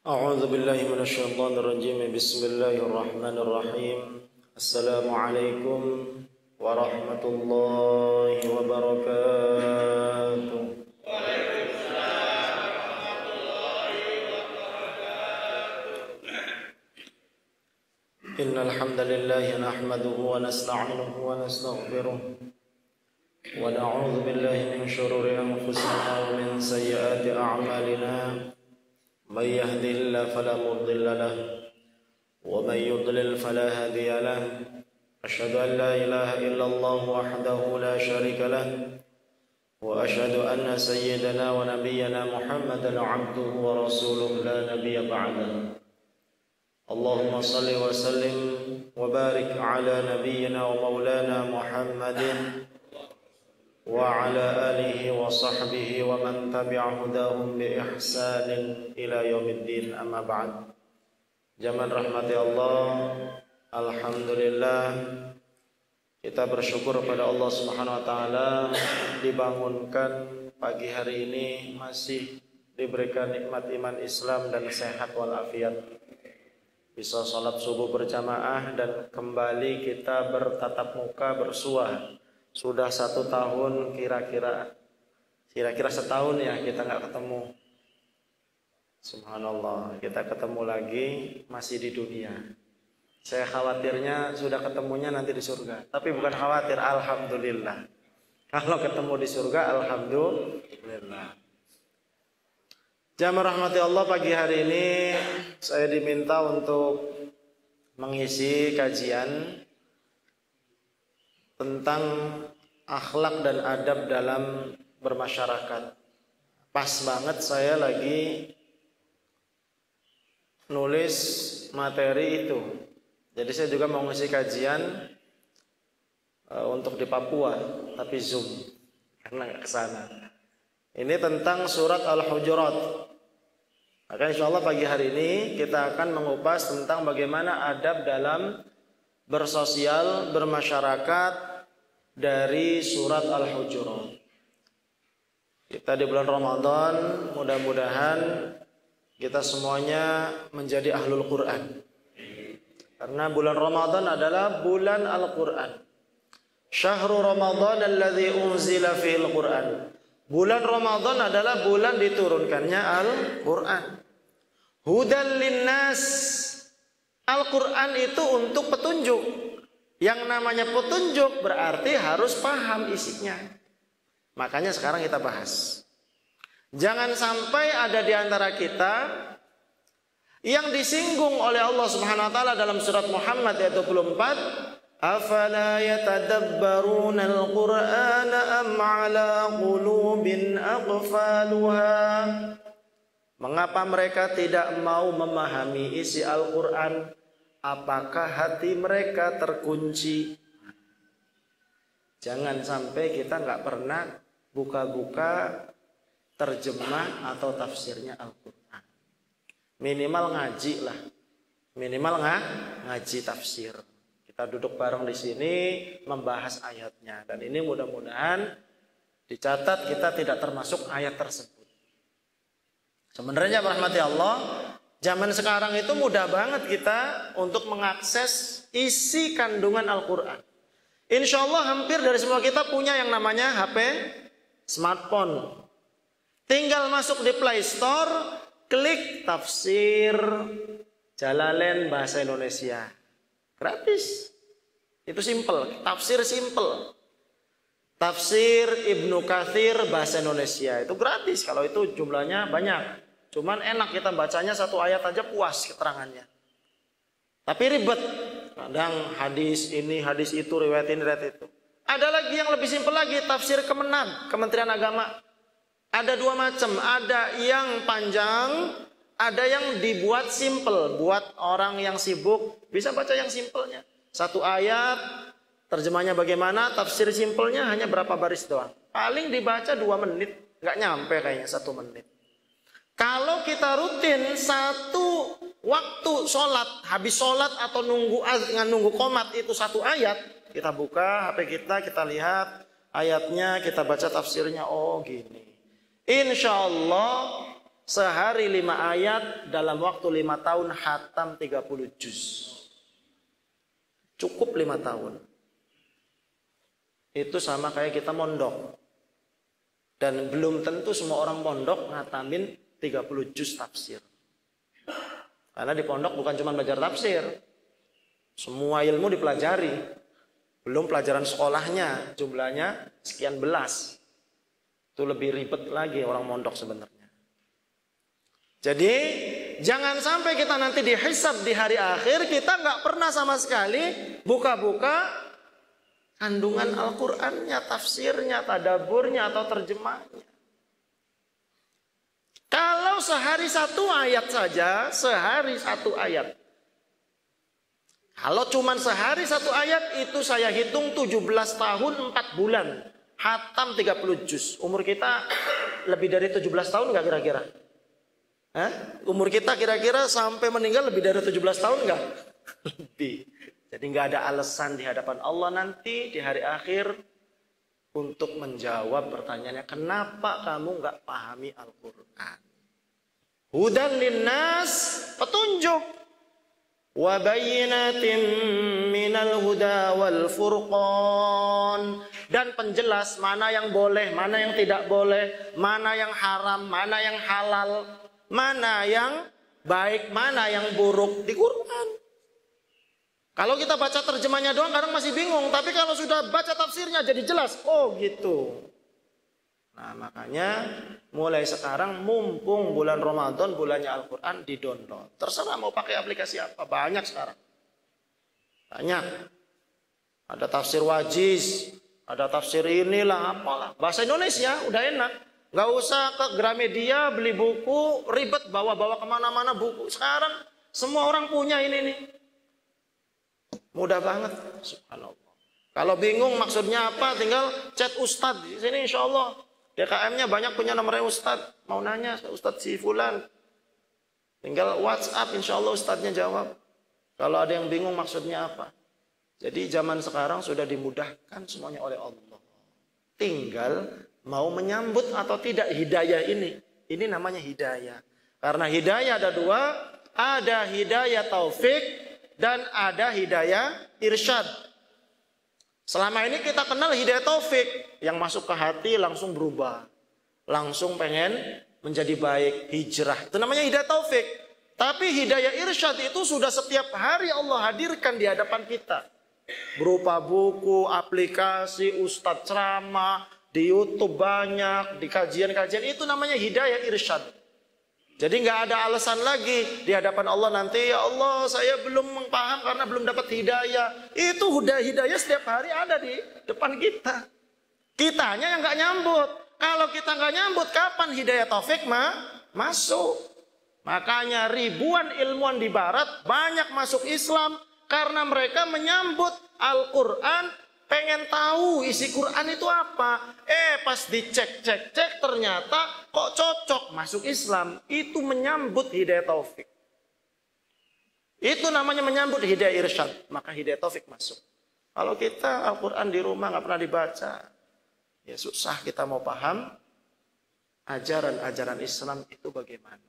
أعوذ بالله من الشيطان الرجيم بسم الله الرحمن الرحيم السلام عليكم ورحمة الله وبركاته. إن الحمد لله نحمده ونستعينه ونستغفره ونعوذ بالله من شرور أنفسنا ومن سيئات أعمالنا من يهده الله فلا مضل له ومن يضلل فلا هادي له أشهد أن لا إله إلا الله وحده لا شريك له وأشهد أن سيدنا ونبينا محمدا عبده ورسوله لا نبي بعده. اللهم صل وسلم وبارك على نبينا ومولانا محمد وعلى آله وصحبه ومن تبع هداهم بإحسان إلى يوم الدين. أما بعد. Jamaah rahmati Allah, alhamdulillah kita bersyukur pada Allah Subhanahu wa taala dibangunkan pagi hari ini masih diberikan nikmat iman Islam dan sehat walafiat. Bisa salat subuh berjamaah dan kembali kita bertatap muka bersua. Sudah 1 tahun kira-kira setahun ya kita nggak ketemu. Subhanallah, kita ketemu lagi masih di dunia. Saya khawatirnya sudah ketemunya nanti di surga. Tapi bukan khawatir, alhamdulillah. Kalau ketemu di surga, alhamdulillah. Jamaah rahmati Allah, pagi hari ini saya diminta untuk mengisi kajian tentang akhlak dan adab dalam bermasyarakat. Pas banget saya lagi nulis materi itu. Jadi saya juga mau ngisi kajian untuk di Papua, tapi Zoom karena nggak kesana. Ini tentang surat Al-Hujurat. Maka insya Allah pagi hari ini kita akan mengupas tentang bagaimana adab dalam bersosial, bermasyarakat dari surat Al-Hujurat. Kita di bulan Ramadan, mudah-mudahan kita semuanya menjadi ahlul Quran. Karena bulan Ramadan adalah bulan Al-Quran. Syahrul Ramadan alladzi unzila fihil Quran. Bulan Ramadan adalah bulan diturunkannya Al-Quran. Hudan linnas. Al-Quran itu untuk petunjuk. Yang namanya petunjuk berarti harus paham isinya. Makanya sekarang kita bahas. Jangan sampai ada di antara kita yang disinggung oleh Allah Subhanahu wa taala dalam surat Muhammad ayat 24, afala yatadabbaruna al-Qur'ana am 'ala qulubin aqfaluha. Mengapa mereka tidak mau memahami isi Al-Quran? Apakah hati mereka terkunci? Jangan sampai kita nggak pernah buka-buka terjemah atau tafsirnya Al-Quran. Minimal ngaji lah. Minimal ngaji tafsir. Kita duduk bareng di sini membahas ayatnya. Dan ini mudah-mudahan dicatat kita tidak termasuk ayat tersebut. Sebenarnya rahmati Allah, zaman sekarang itu mudah banget kita untuk mengakses isi kandungan Al-Quran. Insya Allah hampir dari semua kita punya yang namanya HP smartphone. Tinggal masuk di Play Store, klik tafsir Jalalain bahasa Indonesia. Gratis. Itu simple, tafsir simple. Tafsir Ibnu Katsir bahasa Indonesia. Itu gratis kalau itu jumlahnya banyak. Cuman enak kita bacanya 1 ayat aja puas keterangannya. Tapi ribet. Kadang hadis ini, hadis itu, riwayat ini, riwayat itu. Ada lagi yang lebih simpel lagi, tafsir Kemenag, Kementerian Agama. Ada 2 macam, ada yang panjang, ada yang dibuat simple. Buat orang yang sibuk, bisa baca yang simpelnya. 1 ayat, terjemahnya bagaimana, tafsir simpelnya hanya berapa baris doang. Paling dibaca 2 menit, nggak nyampe kayaknya 1 menit. Kalau kita rutin 1 waktu sholat, habis sholat atau nunggu qomat itu 1 ayat, kita buka HP kita lihat ayatnya, kita baca tafsirnya, oh gini. Insya Allah Sehari 5 ayat, dalam waktu 5 tahun khatam 30 juz. Cukup 5 tahun. Itu sama kayak kita mondok. Dan belum tentu semua orang mondok ngatamin 30 juz tafsir. Karena di pondok bukan cuma belajar tafsir. Semua ilmu dipelajari. Belum pelajaran sekolahnya, jumlahnya sekian belas. Itu lebih ribet lagi orang mondok sebenarnya. Jadi jangan sampai kita nanti dihisab di hari akhir, kita nggak pernah sama sekali buka-buka kandungan Al-Qur'annya, tafsirnya, tadaburnya atau terjemahnya. Kalau sehari 1 ayat saja, sehari 1 ayat. Kalau cuma sehari 1 ayat, itu saya hitung 17 tahun 4 bulan. Khatam 30 juz. Umur kita lebih dari 17 tahun nggak kira-kira? Umur kita kira-kira sampai meninggal lebih dari 17 tahun nggak? Lebih. Jadi nggak ada alasan di hadapan Allah nanti di hari akhir untuk menjawab pertanyaannya, kenapa kamu nggak pahami Al-Quran? Hudan linnas, petunjuk. Wa bayyinatin minal huda wal furqan, dan penjelas mana yang boleh, mana yang tidak boleh, mana yang haram, mana yang halal, mana yang baik, mana yang buruk di Quran. Kalau kita baca terjemahnya doang kadang masih bingung, tapi kalau sudah baca tafsirnya jadi jelas. Oh gitu. Nah makanya mulai sekarang mumpung bulan Ramadan, bulannya Al-Quran, di-download. Terserah mau pakai aplikasi apa, banyak sekarang. Banyak. Ada tafsir wajiz, ada tafsir inilah, apalah. Bahasa Indonesia udah enak. Gak usah ke Gramedia beli buku, ribet bawa-bawa kemana-mana buku. Sekarang semua orang punya ini nih. Mudah banget, subhanallah. Kalau bingung maksudnya apa, tinggal chat Ustadz di sini, insya Allah. DKM-nya banyak punya nomornya Ustadz. Mau nanya, Ustadz si Fulan. Tinggal WhatsApp, insya Allah Ustadznya jawab. Kalau ada yang bingung maksudnya apa. Jadi zaman sekarang sudah dimudahkan semuanya oleh Allah. Tinggal mau menyambut atau tidak hidayah ini. Ini namanya hidayah. Karena hidayah ada 2. Ada hidayah taufik dan ada hidayah irsyad. Selama ini kita kenal hidayah taufik, yang masuk ke hati langsung berubah, langsung pengen menjadi baik, hijrah. Itu namanya hidayah taufik. Tapi hidayah irsyad itu sudah setiap hari Allah hadirkan di hadapan kita. Berupa buku, aplikasi, ustadz ceramah, di YouTube banyak, di kajian-kajian, itu namanya hidayah irsyad. Jadi nggak ada alasan lagi di hadapan Allah nanti, ya Allah saya belum paham karena belum dapat hidayah. Itu hidayah setiap hari ada di depan kita. Kitanya yang nggak nyambut. Kalau kita nggak nyambut, kapan hidayah taufik masuk? Makanya ribuan ilmuwan di barat banyak masuk Islam karena mereka menyambut Al-Quran, pengen tahu isi Quran itu apa. Pas dicek ternyata kok cocok masuk Islam. Itu menyambut hidayah taufik. Itu namanya menyambut hidayah irsyad. Maka hidayah taufik masuk. Kalau kita Al-Quran di rumah nggak pernah dibaca, ya susah kita mau paham ajaran-ajaran Islam itu bagaimana.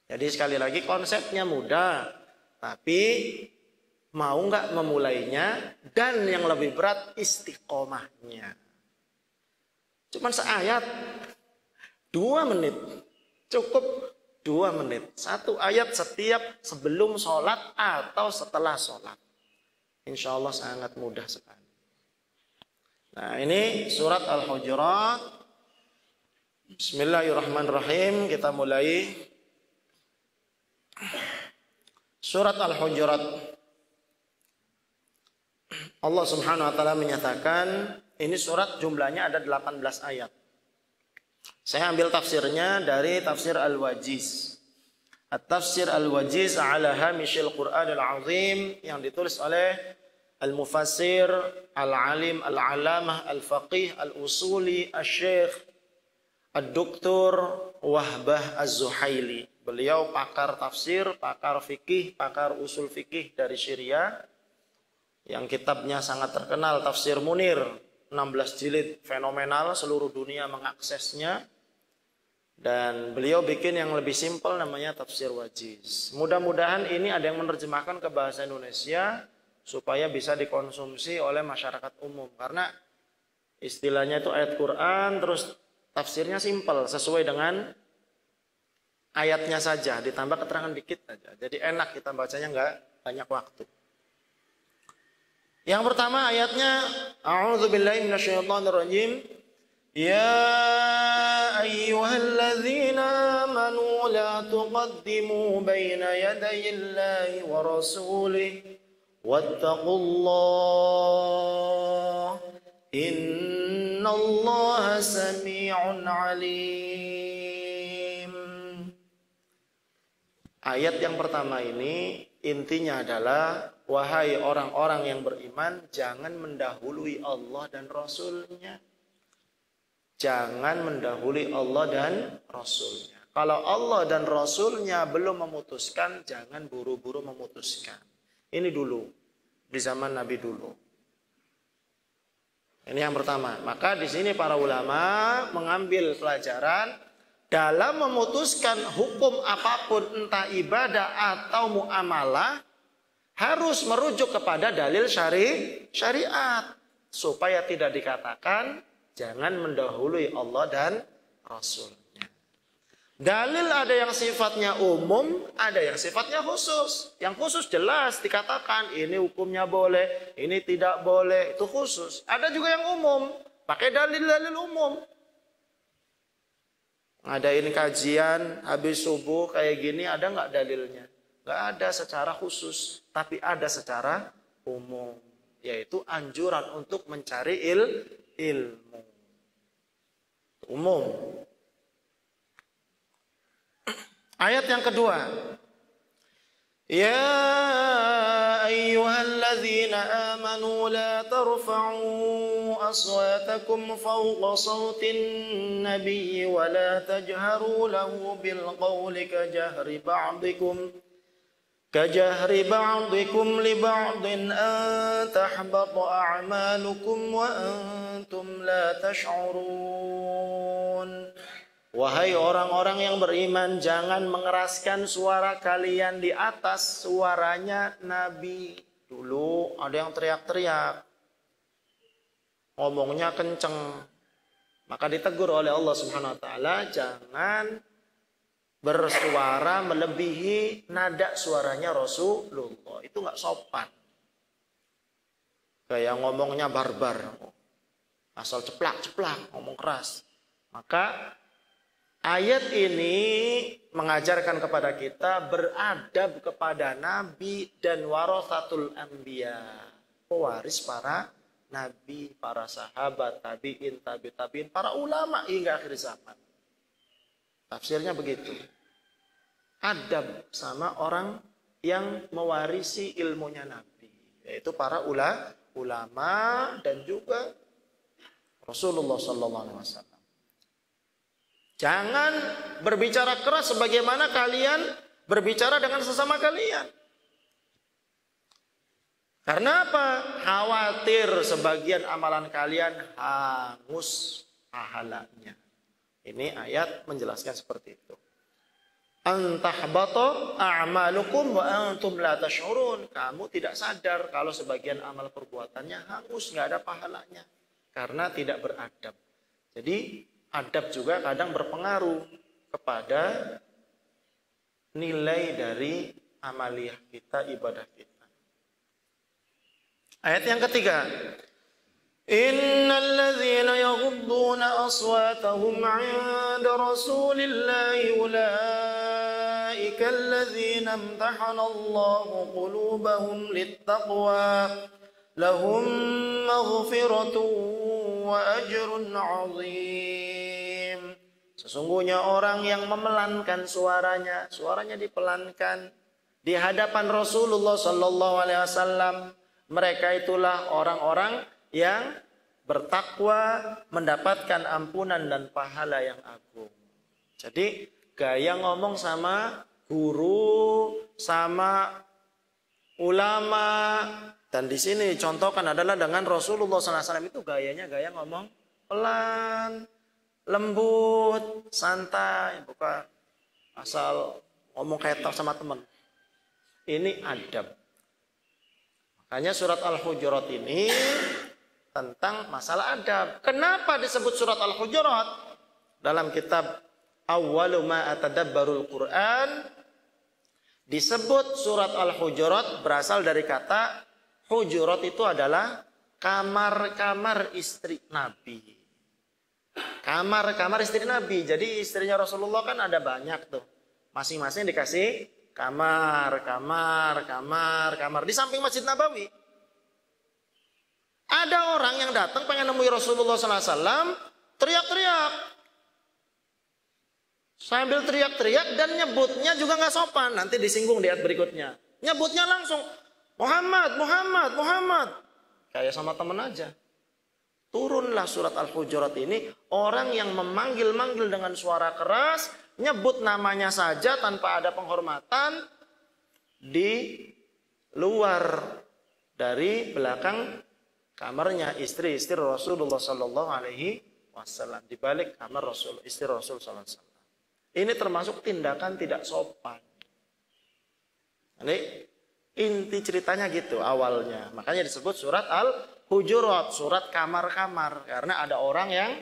Jadi sekali lagi konsepnya mudah, tapi mau nggak memulainya, dan yang lebih berat istiqomahnya. Cuman seayat, 2 menit, cukup 2 menit. 1 ayat setiap sebelum sholat atau setelah sholat. Insya Allah sangat mudah sekali. Nah ini surat Al-Hujurat. Bismillahirrahmanirrahim. Kita mulai surat Al-Hujurat. Allah subhanahu wa ta'ala menyatakan, ini surat jumlahnya ada 18 ayat. Saya ambil tafsirnya dari tafsir Al-Wajiz. At-Tafsir Al-Wajiz ala Hamishil Quran Al-Azim, yang ditulis oleh Al-Mufassir Al-Alim Al-Alamah Al-Faqih Al-Usuli Al-Syekh Ad-Doktor Wahbah Az-Zuhaili. Beliau pakar tafsir, pakar fikih, pakar usul fikih dari Syria, yang kitabnya sangat terkenal, Tafsir Munir, 16 jilid, fenomenal, seluruh dunia mengaksesnya. Dan beliau bikin yang lebih simpel namanya tafsir wajiz. Mudah-mudahan ini ada yang menerjemahkan ke bahasa Indonesia supaya bisa dikonsumsi oleh masyarakat umum. Karena istilahnya itu ayat Quran, terus tafsirnya simpel sesuai dengan ayatnya saja, ditambah keterangan dikit aja. Jadi enak kita bacanya, nggak banyak waktu. Yang pertama ayatnya, A'udzubillahi minasyaitonirrajim. Ya ayyuhalladzina amanu la tuqaddimu baina yadayillahi wa rasulih wattaqullah innallaha sami'un alim. Ayat yang pertama ini intinya adalah, wahai orang-orang yang beriman, jangan mendahului Allah dan Rasul-Nya. Jangan mendahului Allah dan Rasul-Nya. Kalau Allah dan Rasul-Nya belum memutuskan, jangan buru-buru memutuskan. Ini dulu, di zaman Nabi dulu. Ini yang pertama. Maka di sini para ulama mengambil pelajaran dalam memutuskan hukum apapun, entah ibadah atau muamalah, harus merujuk kepada dalil syariat. Supaya tidak dikatakan jangan mendahului Allah dan Rasul-Nya. Dalil ada yang sifatnya umum, ada yang sifatnya khusus. Yang khusus jelas dikatakan ini hukumnya boleh, ini tidak boleh, itu khusus. Ada juga yang umum, pakai dalil-dalil umum. Ngadain kajian habis subuh kayak gini, ada nggak dalilnya? Nggak ada secara khusus, tapi ada secara umum. Yaitu anjuran untuk mencari ilmu. Umum. Ayat yang kedua. Ya ayyuhalladzina amanu la tarfa'u aswatakum fawqa sawtin nabiyyi wa la tajharu lahu bil qawli kajahri ba'dikum li ba'din an tahbata a'malukum wa antum la tash'urun. Wahai orang-orang yang beriman, jangan mengeraskan suara kalian di atas suaranya Nabi. Dulu ada yang teriak-teriak, ngomongnya kenceng, maka ditegur oleh Allah Subhanahu wa taala, jangan bersuara melebihi nada suaranya Rasulullah. Itu nggak sopan. Kayak ngomongnya barbar, asal ceplak-ceplak, ngomong keras. Maka ayat ini mengajarkan kepada kita beradab kepada Nabi dan warathatul anbiya, pewaris para Nabi, para sahabat, tabi'in, tabi'in, para ulama hingga akhir zaman. Tafsirnya begitu. Adab sama orang yang mewarisi ilmunya Nabi, yaitu para ulama dan juga Rasulullah SAW. Jangan berbicara keras sebagaimana kalian berbicara dengan sesama kalian. Karena apa? Khawatir sebagian amalan kalian hangus pahalanya. Ini ayat menjelaskan seperti itu. Antahbata a'malukum wa antum la tash'urun. Kamu tidak sadar kalau sebagian amal perbuatannya hangus, nggak ada pahalanya. Karena tidak beradab. Jadi adab juga kadang berpengaruh kepada nilai dari amaliyah kita, ibadah kita. Ayat yang ketiga. Innal ladzina yaghudduna aswatahum 'inda Rasulillahi ulaika alladzina imtahana Allahu qulubahum littaqwa lahum maghfiratun wa ajrun 'azim. Sesungguhnya orang yang memelankan suaranya dipelankan di hadapan Rasulullah sallallahu alaihi wasallam, mereka itulah orang-orang yang bertakwa, mendapatkan ampunan dan pahala yang agung. Jadi gaya ngomong sama guru, sama ulama, dan di sini contohkan adalah dengan Rasulullah SAW itu gayanya gaya ngomong pelan, lembut, santai, bukan asal ngomong ketok sama teman. Ini adab. Makanya surat Al-Hujurat ini tentang masalah adab. Kenapa disebut surat Al-Hujurat? Dalam kitab Awwalu ma atadabbarul Quran disebut surat Al-Hujurat berasal dari kata hujurat, itu adalah kamar-kamar istri Nabi. Kamar-kamar istri Nabi. Jadi istrinya Rasulullah kan ada banyak tuh. Masing-masing dikasih kamar. Di samping Masjid Nabawi. Ada orang yang datang pengen nemui Rasulullah SAW, teriak-teriak. Sambil teriak-teriak dan nyebutnya juga nggak sopan. Nanti disinggung di ayat berikutnya. Nyebutnya langsung, Muhammad. Kayak sama temen aja. Turunlah surat Al-Hujurat ini. Orang yang memanggil-manggil dengan suara keras, nyebut namanya saja tanpa ada penghormatan, di luar dari belakang kamarnya istri-istri Rasulullah Sallallahu Alaihi Wasallam, di balik kamar istri Rasul Sallallahu Alaihi Wasallam. Ini termasuk tindakan tidak sopan. Ini inti ceritanya gitu awalnya. Makanya disebut surat Al-Hujurat, surat kamar-kamar, karena ada orang yang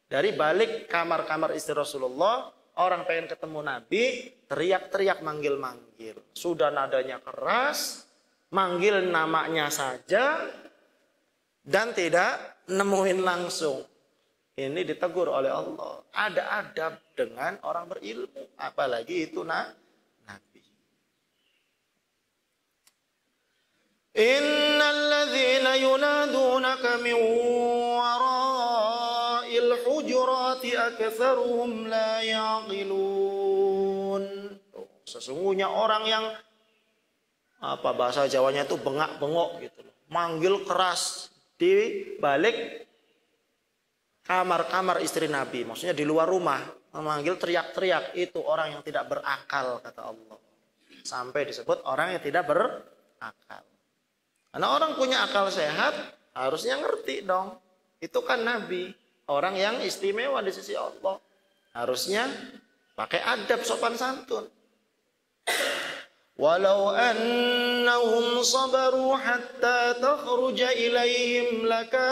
dari balik kamar-kamar istri Rasulullah, orang pengen ketemu Nabi, teriak-teriak manggil-manggil. Sudah nadanya keras, manggil namanya saja, dan tidak nemuin langsung. Ini ditegur oleh Allah. Ada adab dengan orang berilmu, apalagi itu Nabi. Innal ladzina yunadunaka min wara'il hujurati aktsaruhum la yaqilun. Sesungguhnya orang yang bahasa Jawanya itu bengak-bengok gitu loh. Manggil keras di balik kamar-kamar istri Nabi, maksudnya di luar rumah, memanggil teriak-teriak, itu orang yang tidak berakal, kata Allah. Sampai disebut orang yang tidak berakal. Karena orang punya akal sehat, harusnya ngerti dong. Itu kan Nabi, orang yang istimewa di sisi Allah. Harusnya pakai adab sopan santun. Walau annahum sabaru hatta takhruja ilaihim laka